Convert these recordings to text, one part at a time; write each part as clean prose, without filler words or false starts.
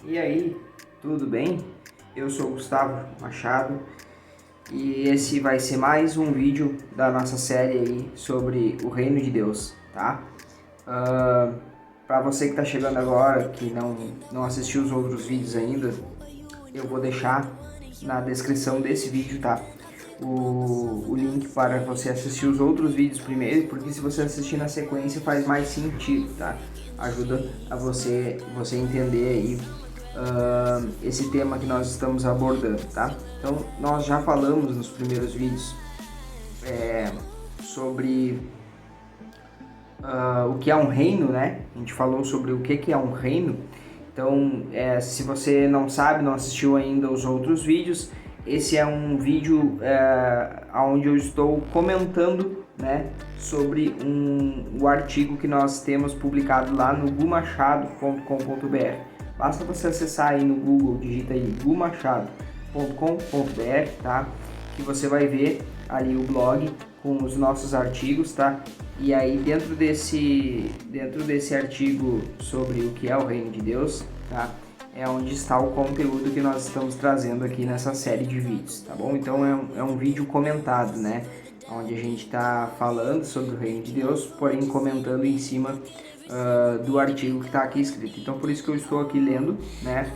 E aí, tudo bem? Eu sou Gustavo Machado e esse vai ser mais um vídeo da nossa série aí sobre o Reino de Deus, tá? Para você que está chegando agora, que não assistiu os outros vídeos ainda, eu vou deixar na descrição desse vídeo, tá? O link para você assistir os outros vídeos primeiro, porque se você assistir na sequência faz mais sentido, tá? Ajuda a você entender aí esse tema que nós estamos abordando, tá? Então, nós já falamos nos primeiros vídeos sobre o que é um reino, né? A gente falou sobre o que é um reino. Então, se você não sabe, não assistiu ainda os outros vídeos, esse é um vídeo onde eu estou comentando, né, sobre o artigo que nós temos publicado lá no gumachado.com.br. Basta você acessar aí no Google, digita aí gumachado.com.br, tá? Que você vai ver ali o blog com os nossos artigos, tá? E aí dentro desse artigo sobre o que é o Reino de Deus, tá? É onde está o conteúdo que nós estamos trazendo aqui nessa série de vídeos, tá bom? Então é um vídeo comentado, né? Onde a gente está falando sobre o Reino de Deus, porém comentando em cima do artigo que está aqui escrito. Então por isso que eu estou aqui lendo, né?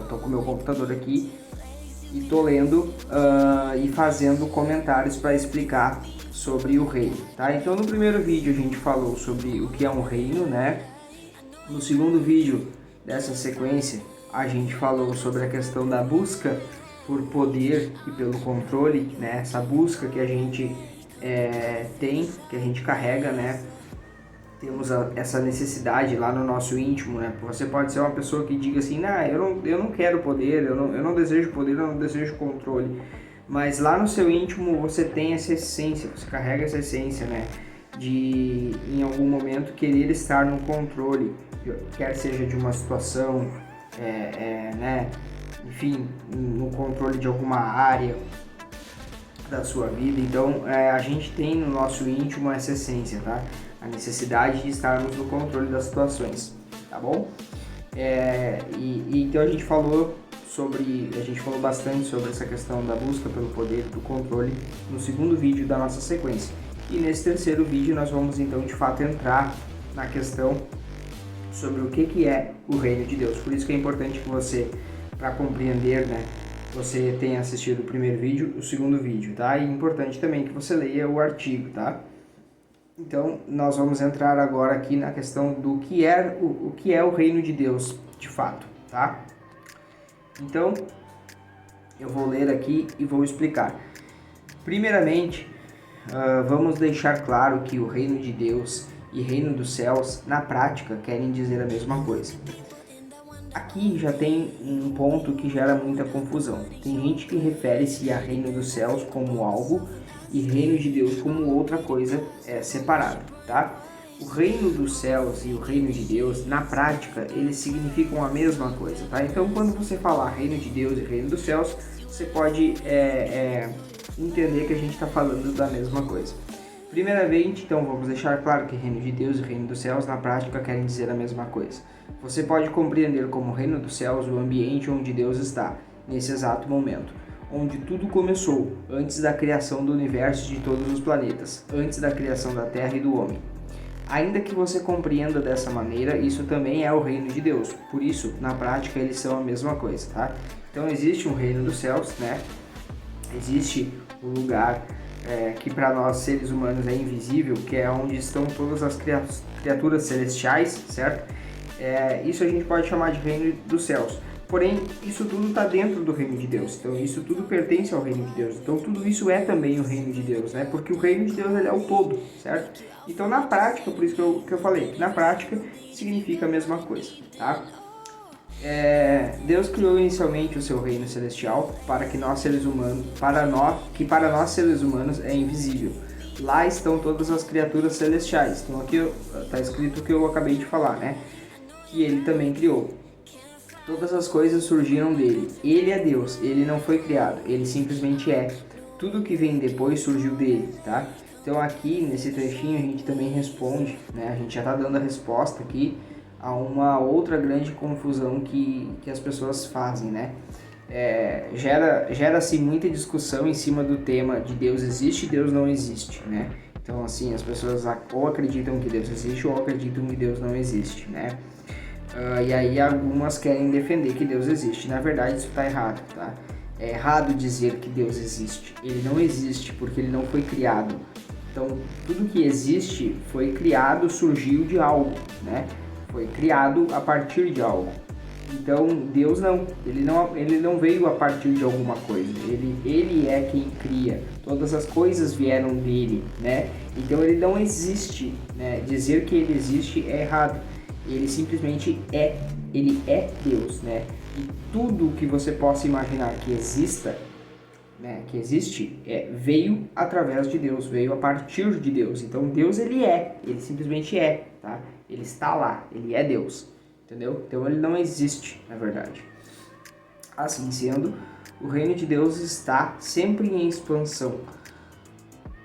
Estou com o meu computador aqui e estou lendo e fazendo comentários para explicar sobre o reino, tá? Então no primeiro vídeo a gente falou sobre o que é um reino, né? No segundo vídeo dessa sequência a gente falou sobre a questão da busca por poder e pelo controle, né? Essa busca que a gente tem, que a gente carrega, né? Temos essa necessidade lá no nosso íntimo, né? Você pode ser uma pessoa que diga assim, eu não quero poder, eu não desejo poder, eu não desejo controle. Mas lá no seu íntimo você tem essa essência, você carrega essa essência, né? De, em algum momento, querer estar no controle, quer seja de uma situação, né? Enfim, no controle de alguma área da sua vida. Então, a gente tem no nosso íntimo essa essência, tá? A necessidade de estarmos no controle das situações, tá bom? Então a gente falou bastante sobre essa questão da busca pelo poder e do controle no segundo vídeo da nossa sequência. E nesse terceiro vídeo nós vamos então de fato entrar na questão sobre o que é o reino de Deus. Por isso que é importante que você, para compreender, né, você tenha assistido o primeiro vídeo, o segundo vídeo, tá? E é importante também que você leia o artigo, tá? Então, nós vamos entrar agora aqui na questão do que é o reino de Deus, de fato, tá? Então, eu vou ler aqui e vou explicar. Primeiramente, vamos deixar claro que o reino de Deus e reino dos céus, na prática, querem dizer a mesma coisa. Aqui já tem um ponto que gera muita confusão. Tem gente que refere-se a reino dos céus como algo e reino de Deus como outra coisa separada, tá? O reino dos céus e o reino de Deus, na prática, eles significam a mesma coisa, tá? Então, quando você falar reino de Deus e reino dos céus, você pode entender que a gente está falando da mesma coisa. Primeiramente, então, vamos deixar claro que reino de Deus e reino dos céus, na prática, querem dizer a mesma coisa. Você pode compreender como reino dos céus o ambiente onde Deus está, nesse exato momento, onde tudo começou, antes da criação do universo e de todos os planetas, antes da criação da Terra e do homem. Ainda que você compreenda dessa maneira, isso também é o reino de Deus. Por isso, na prática, eles são a mesma coisa, tá? Então, existe um reino dos céus, né? Existe um lugar que para nós seres humanos é invisível, que é onde estão todas as criaturas celestiais, certo? Isso a gente pode chamar de reino dos céus. Porém, isso tudo está dentro do reino de Deus. Então, isso tudo pertence ao reino de Deus. Então, tudo isso é também o reino de Deus, né? Porque o reino de Deus ele é o todo, certo? Então, na prática, por isso que eu falei, que na prática significa a mesma coisa, tá? Deus criou inicialmente o seu reino celestial para nós seres humanos é invisível. Lá estão todas as criaturas celestiais. Então, aqui está escrito o que eu acabei de falar, né? Que ele também criou. Todas as coisas surgiram dele. Ele é Deus, ele não foi criado, ele simplesmente é. Tudo que vem depois surgiu dele, tá? Então aqui, nesse trechinho, a gente também responde, né? A gente já está dando a resposta aqui a uma outra grande confusão que as pessoas fazem, né? Gera-se muita discussão em cima do tema de Deus existe e Deus não existe, né? Então, assim, as pessoas ou acreditam que Deus existe ou acreditam que Deus não existe, né? E aí algumas querem defender que Deus existe. Na verdade, isso está errado, tá? É errado dizer que Deus existe. Ele não existe porque ele não foi criado. Então, tudo que existe foi criado, surgiu de algo, né? Foi criado a partir de algo. Então, Deus ele não veio a partir de alguma coisa. Ele é quem cria. Todas as coisas vieram dele, né? Então, ele não existe, né? Dizer que ele existe é errado. Ele simplesmente ele é Deus, né? E tudo que você possa imaginar que exista, né, que existe, veio através de Deus, veio a partir de Deus. Então Deus ele simplesmente é, tá? Ele está lá, ele é Deus, entendeu? Então ele não existe, na verdade. Assim sendo, o reino de Deus está sempre em expansão,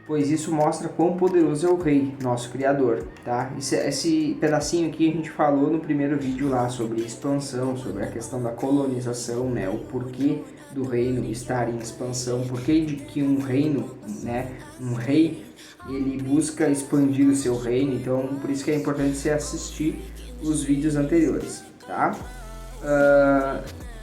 pois isso mostra quão poderoso é o Rei, nosso Criador, tá? Esse pedacinho aqui a gente falou no primeiro vídeo lá sobre expansão, sobre a questão da colonização, né? O porquê do reino estar em expansão, porquê de que um reino, né? Um rei, ele busca expandir o seu reino, então por isso que é importante você assistir os vídeos anteriores, tá?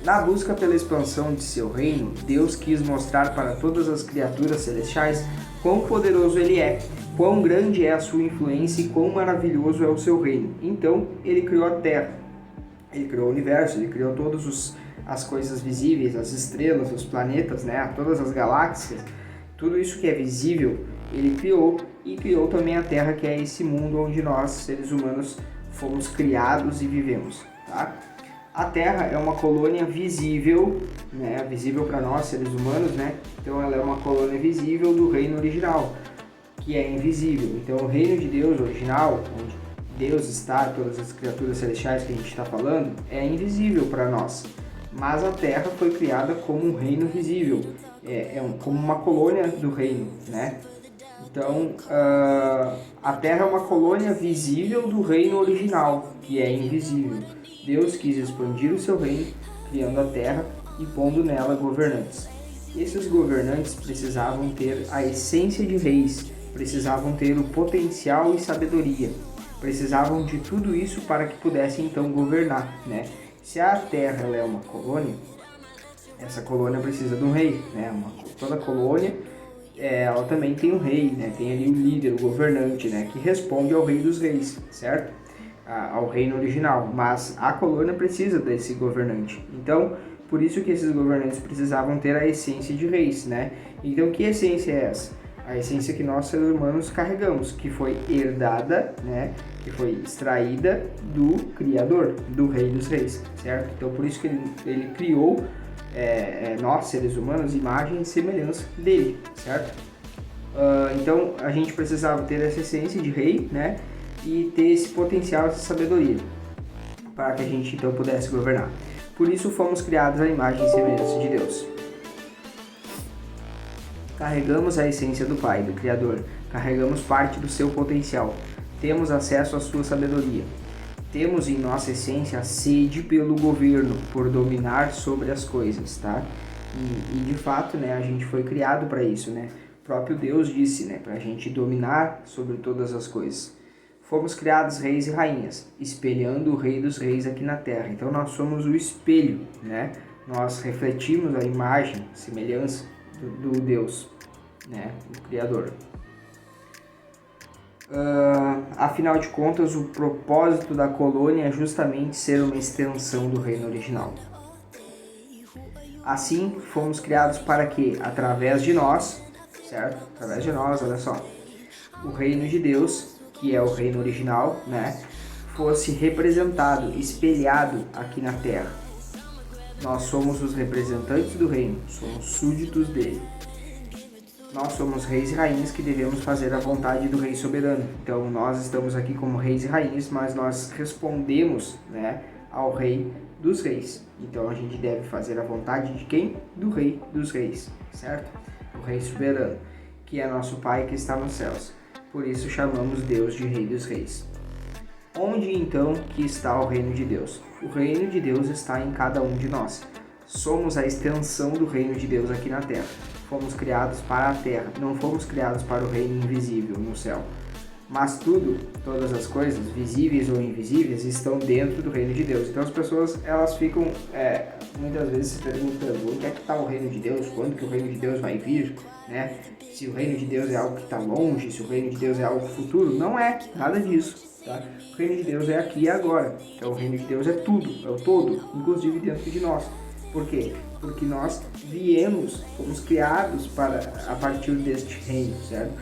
Na busca pela expansão de seu reino, Deus quis mostrar para todas as criaturas celestiais quão poderoso ele é, quão grande é a sua influência e quão maravilhoso é o seu reino. Então, ele criou a Terra, ele criou o universo, ele criou todas as coisas visíveis, as estrelas, os planetas, né, todas as galáxias, tudo isso que é visível, ele criou, e criou também a Terra, que é esse mundo onde nós, seres humanos, fomos criados e vivemos, tá? A Terra é uma colônia visível, né, visível para nós, seres humanos, né? Então ela é uma colônia visível do reino original, que é invisível. Então o reino de Deus original, onde Deus está, todas as criaturas celestiais que a gente está falando, é invisível para nós. Mas a Terra foi criada como um reino visível, como uma colônia do reino, né? Então a Terra é uma colônia visível do reino original, que é invisível. Deus quis expandir o seu reino, criando a terra e pondo nela governantes. Esses governantes precisavam ter a essência de reis, precisavam ter o potencial e sabedoria, precisavam de tudo isso para que pudessem então governar, né? Se a terra ela é uma colônia, essa colônia precisa de um rei, né? Toda colônia ela também tem um rei, né? Tem ali o líder, o governante, né? Que responde ao rei dos reis, certo? Ao reino original, mas a colônia precisa desse governante. Então, por isso que esses governantes precisavam ter a essência de reis, né? Então, que essência é essa? A essência que nós, seres humanos, carregamos, que foi herdada, né? Que foi extraída do Criador, do Rei dos Reis, certo? Então, por isso que ele criou nós, seres humanos, imagem e semelhança dele, certo? Então, a gente precisava ter essa essência de rei, né? E ter esse potencial, essa sabedoria, para que a gente então pudesse governar. Por isso fomos criados à imagem e semelhança de Deus. Carregamos a essência do Pai, do Criador, carregamos parte do seu potencial, temos acesso à sua sabedoria. Temos em nossa essência a sede pelo governo, por dominar sobre as coisas, tá? E de fato, né, a gente foi criado para isso, né? O próprio Deus disse, né, para a gente dominar sobre todas as coisas. Fomos criados reis e rainhas, espelhando o Rei dos Reis aqui na Terra. Então nós somos o espelho, né? Nós refletimos a imagem, semelhança do Deus, né? Do Criador. Afinal de contas, o propósito da colônia é justamente ser uma extensão do reino original. Assim, fomos criados para que, através de nós, certo? Através de nós, olha só, o reino de Deus, que é o reino original, né, fosse representado, espelhado aqui na Terra. Nós somos os representantes do reino, somos súditos dele. Nós somos reis e rainhas que devemos fazer a vontade do rei soberano. Então nós estamos aqui como reis e rainhas, mas nós respondemos, né, ao rei dos reis. Então a gente deve fazer a vontade de quem? Do rei dos reis, certo? O rei soberano, que é nosso Pai que está nos céus. Por isso chamamos Deus de Rei dos Reis. Onde então que está o reino de Deus? O reino de Deus está em cada um de nós. Somos a extensão do reino de Deus aqui na terra. Fomos criados para a terra, não fomos criados para o reino invisível no céu. Mas todas as coisas, visíveis ou invisíveis, estão dentro do reino de Deus. Então as pessoas, elas ficam muitas vezes se perguntando: onde é que está o reino de Deus? Quando que o reino de Deus vai vir? Né? Se o reino de Deus é algo que está longe, se o reino de Deus é algo futuro. Não é, nada disso. Tá? O reino de Deus é aqui e agora. Então o reino de Deus é tudo, é o todo, inclusive dentro de nós. Por quê? Porque nós fomos criados a partir deste reino, certo?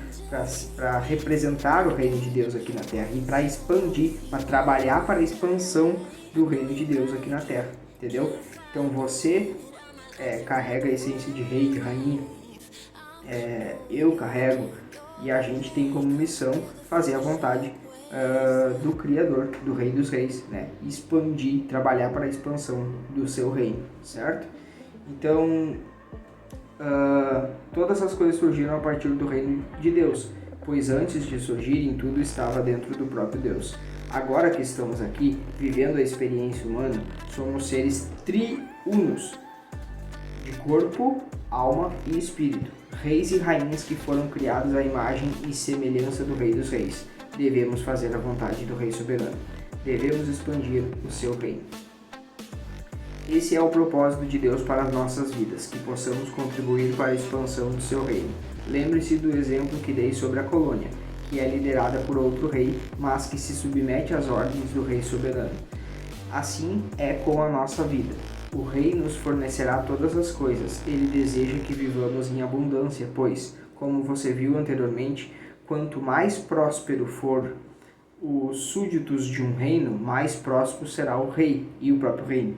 Para representar o reino de Deus aqui na terra e para expandir, para trabalhar para a expansão do reino de Deus aqui na terra, entendeu? Então você carrega a essência de rei, de rainha, eu carrego, e a gente tem como missão fazer a vontade do Criador, do Rei dos Reis, né? Expandir, trabalhar para a expansão do seu reino, certo? Então, todas as coisas surgiram a partir do reino de Deus, pois antes de surgirem, tudo estava dentro do próprio Deus. Agora que estamos aqui, vivendo a experiência humana, somos seres triunos, de corpo, alma e espírito, reis e rainhas que foram criados à imagem e semelhança do Rei dos Reis. Devemos fazer a vontade do Rei Soberano. Devemos expandir o seu reino. Esse é o propósito de Deus para as nossas vidas, que possamos contribuir para a expansão do seu reino. Lembre-se do exemplo que dei sobre a colônia, que é liderada por outro rei, mas que se submete às ordens do Rei Soberano. Assim é com a nossa vida. O Rei nos fornecerá todas as coisas. Ele deseja que vivamos em abundância, pois, como você viu anteriormente, quanto mais próspero for os súditos de um reino, mais próspero será o rei e o próprio reino.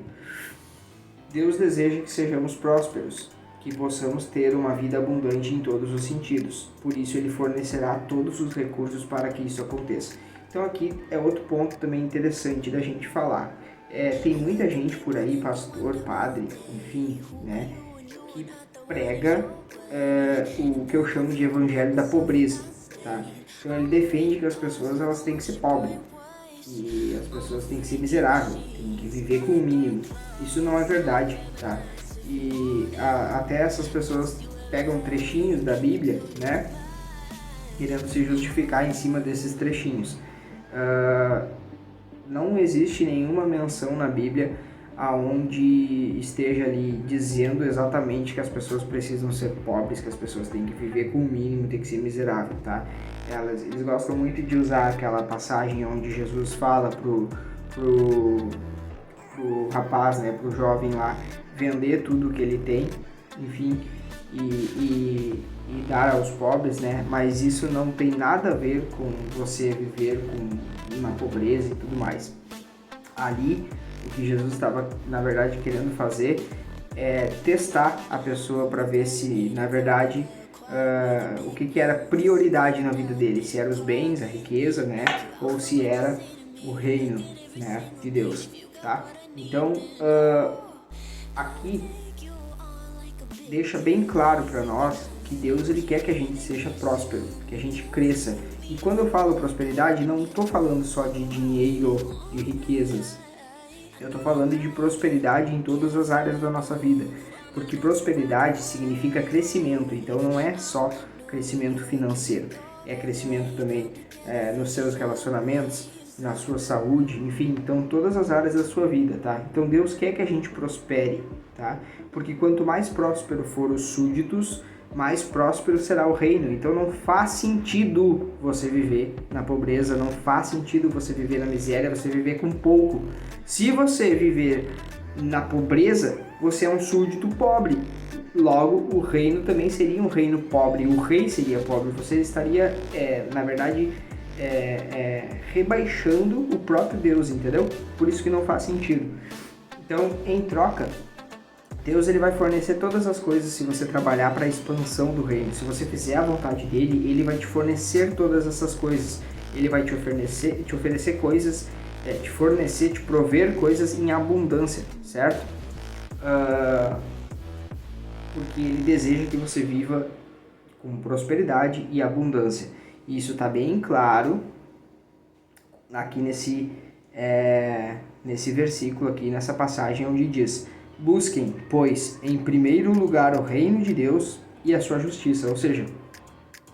Deus deseja que sejamos prósperos, que possamos ter uma vida abundante em todos os sentidos. Por isso ele fornecerá todos os recursos para que isso aconteça. Então aqui é outro ponto também interessante da gente falar. Tem muita gente por aí, pastor, padre, enfim, né, que prega o que eu chamo de evangelho da pobreza. Tá? Então ele defende que as pessoas elas têm que ser pobres, que as pessoas têm que ser miseráveis, têm que viver com o mínimo. Isso não é verdade, tá? E até essas pessoas pegam trechinhos da Bíblia, né, querendo se justificar em cima desses trechinhos. Não existe nenhuma menção na Bíblia aonde esteja ali dizendo exatamente que as pessoas precisam ser pobres, que as pessoas têm que viver com o mínimo, têm que ser miserável, tá? Eles gostam muito de usar aquela passagem onde Jesus fala pro rapaz, né, pro jovem lá, vender tudo que ele tem, enfim, e dar aos pobres, né? Mas isso não tem nada a ver com você viver na pobreza e tudo mais. Ali, o que Jesus estava, na verdade, querendo fazer é testar a pessoa para ver se, na verdade, o que era prioridade na vida dele, se eram os bens, a riqueza, né, ou se era o reino, né, de Deus, tá? Então, aqui deixa bem claro para nós que Deus ele quer que a gente seja próspero, que a gente cresça. E quando eu falo prosperidade, não estou falando só de dinheiro, de riquezas. Eu estou falando de prosperidade em todas as áreas da nossa vida, porque prosperidade significa crescimento, então não é só crescimento financeiro, é crescimento também nos seus relacionamentos, na sua saúde, enfim, então todas as áreas da sua vida, tá? Então Deus quer que a gente prospere, tá? Porque quanto mais próspero for os súditos, mais próspero será o reino. Então não faz sentido você viver na pobreza, não faz sentido você viver na miséria, você viver com pouco. Se você viver na pobreza, você é um súdito pobre. Logo, o reino também seria um reino pobre, o rei seria pobre. Você estaria, na verdade, rebaixando o próprio Deus, entendeu? Por isso que não faz sentido. Então, em troca, Deus ele vai fornecer todas as coisas se você trabalhar para a expansão do reino. Se você fizer a vontade dele, ele vai te fornecer todas essas coisas. Ele vai te oferecer coisas, te prover coisas em abundância, certo? Porque ele deseja que você viva com prosperidade e abundância. E isso está bem claro aqui nesse versículo aqui, nessa passagem onde diz: busquem, pois, em primeiro lugar o reino de Deus e a sua justiça. Ou seja,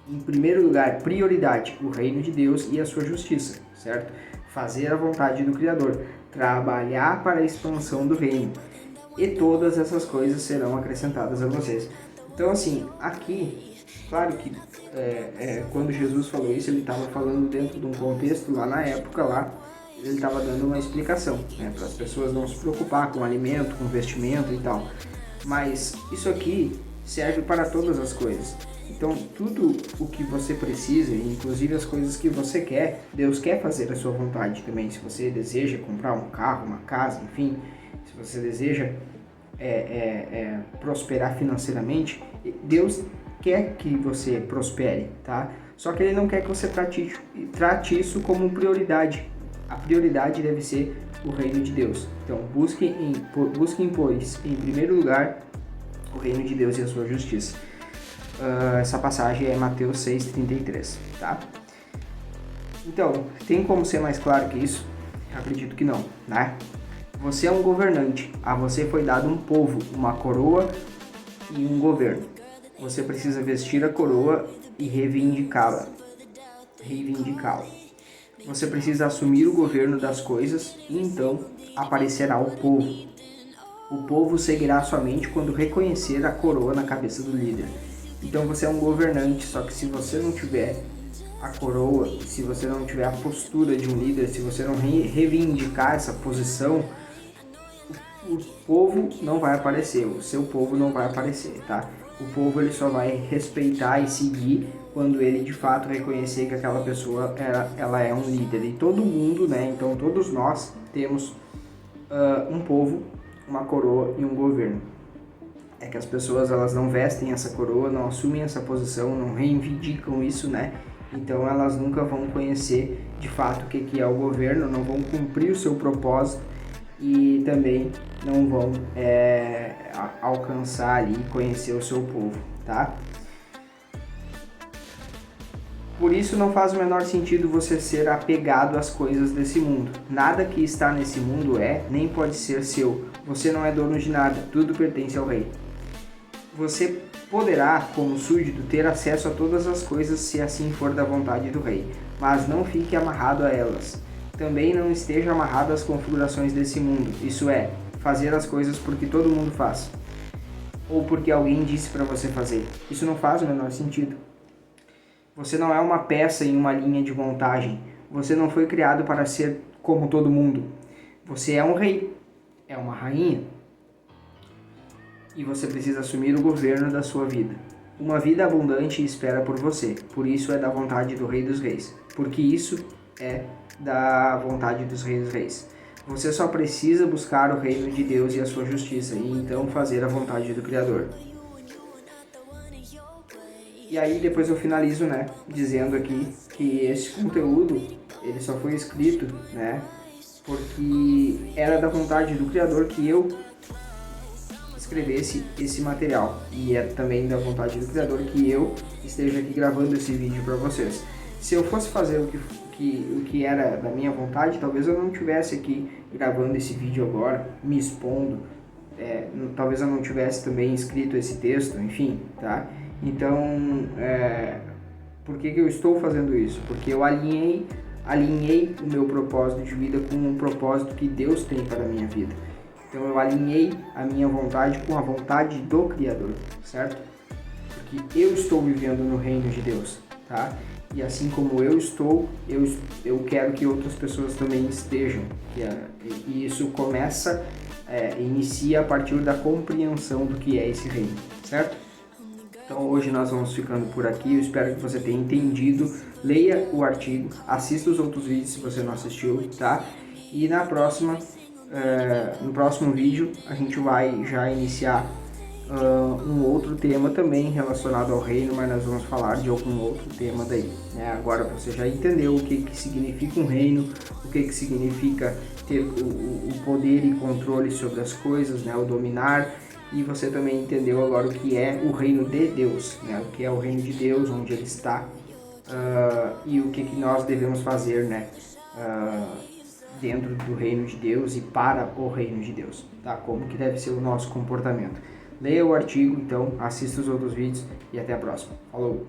em primeiro lugar, prioridade, o reino de Deus e a sua justiça, certo? Fazer a vontade do Criador, trabalhar para a expansão do reino, e todas essas coisas serão acrescentadas a vocês. Então, assim, aqui, claro que quando Jesus falou isso, ele estava falando dentro de um contexto lá na época lá, ele estava dando uma explicação, né, para as pessoas não se preocupar com alimento, com vestimento e tal. Mas isso aqui serve para todas as coisas. Então, tudo o que você precisa, inclusive as coisas que você quer, Deus quer fazer a sua vontade também. Se você deseja comprar um carro, uma casa, enfim, se você deseja prosperar financeiramente, Deus quer que você prospere, tá? Só que Ele não quer que você trate isso como prioridade. A prioridade deve ser o reino de Deus. Então, busquem, pois, em primeiro lugar, o reino de Deus e a sua justiça. Essa passagem é Mateus 6,33, tá? Então, tem como ser mais claro que isso? Acredito que não, né? Você é um governante, a você foi dado um povo, uma coroa e um governo. Você precisa vestir a coroa e reivindicá-la. Você precisa assumir o governo das coisas e então aparecerá o povo. O povo seguirá somente quando reconhecer a coroa na cabeça do líder. Então você é um governante, só que se você não tiver a coroa, se você não tiver a postura de um líder, se você não reivindicar essa posição, o povo não vai aparecer, o seu povo não vai aparecer, tá? O povo ele só vai respeitar e seguir quando ele de fato reconhecer que aquela pessoa ela é um líder. E todo mundo, né? Então todos nós temos um povo, uma coroa e um governo. É que as pessoas elas não vestem essa coroa, não assumem essa posição, não reivindicam isso, né? Então elas nunca vão conhecer de fato o que é o governo, não vão cumprir o seu propósito e também não vão alcançar ali e conhecer o seu povo, tá? Por isso não faz o menor sentido você ser apegado às coisas desse mundo. Nada que está nesse mundo nem pode ser seu. Você não é dono de nada, tudo pertence ao rei. Você poderá, como súdito, ter acesso a todas as coisas se assim for da vontade do rei, mas não fique amarrado a elas. Também não esteja amarrado às configurações desse mundo, isso é, fazer as coisas porque todo mundo faz, ou porque alguém disse para você fazer. Isso não faz o menor sentido. Você não é uma peça em uma linha de montagem. Você não foi criado para ser como todo mundo. Você é um rei, é uma rainha. E você precisa assumir o governo da sua vida. Uma vida abundante espera por você. Por isso é da vontade do Rei dos Reis. Porque isso é da vontade dos Reis dos Reis. Você só precisa buscar o reino de Deus e a sua justiça, e então fazer a vontade do Criador. E aí depois eu finalizo, né, dizendo aqui que esse conteúdo, ele só foi escrito, né, porque era da vontade do Criador que eu escrevesse esse material. E é também da vontade do Criador que eu esteja aqui gravando esse vídeo para vocês. Se eu fosse fazer o que era da minha vontade, talvez eu não estivesse aqui gravando esse vídeo agora, me expondo, talvez eu não tivesse também escrito esse texto, enfim, tá? Então, por que eu estou fazendo isso? Porque eu alinhei o meu propósito de vida com um propósito que Deus tem para a minha vida. Então eu alinhei a minha vontade com a vontade do Criador, certo? Porque eu estou vivendo no reino de Deus, tá? E assim como eu estou, eu quero que outras pessoas também estejam. E isso inicia a partir da compreensão do que é esse reino, certo? Então hoje nós vamos ficando por aqui, eu espero que você tenha entendido. Leia o artigo, assista os outros vídeos se você não assistiu, tá? E no próximo vídeo a gente vai já iniciar um outro tema também relacionado ao reino, mas nós vamos falar de algum outro tema daí, né? Agora você já entendeu o que significa um reino, o que significa ter o poder e controle sobre as coisas, né? O dominar, e você também entendeu agora o que é o reino de Deus, né? O que é o reino de Deus, onde ele está, e o que nós devemos fazer, né? dentro do reino de Deus e para o reino de Deus, tá? Como que deve ser o nosso comportamento. Leia o artigo, então, assista os outros vídeos e até a próxima. Falou!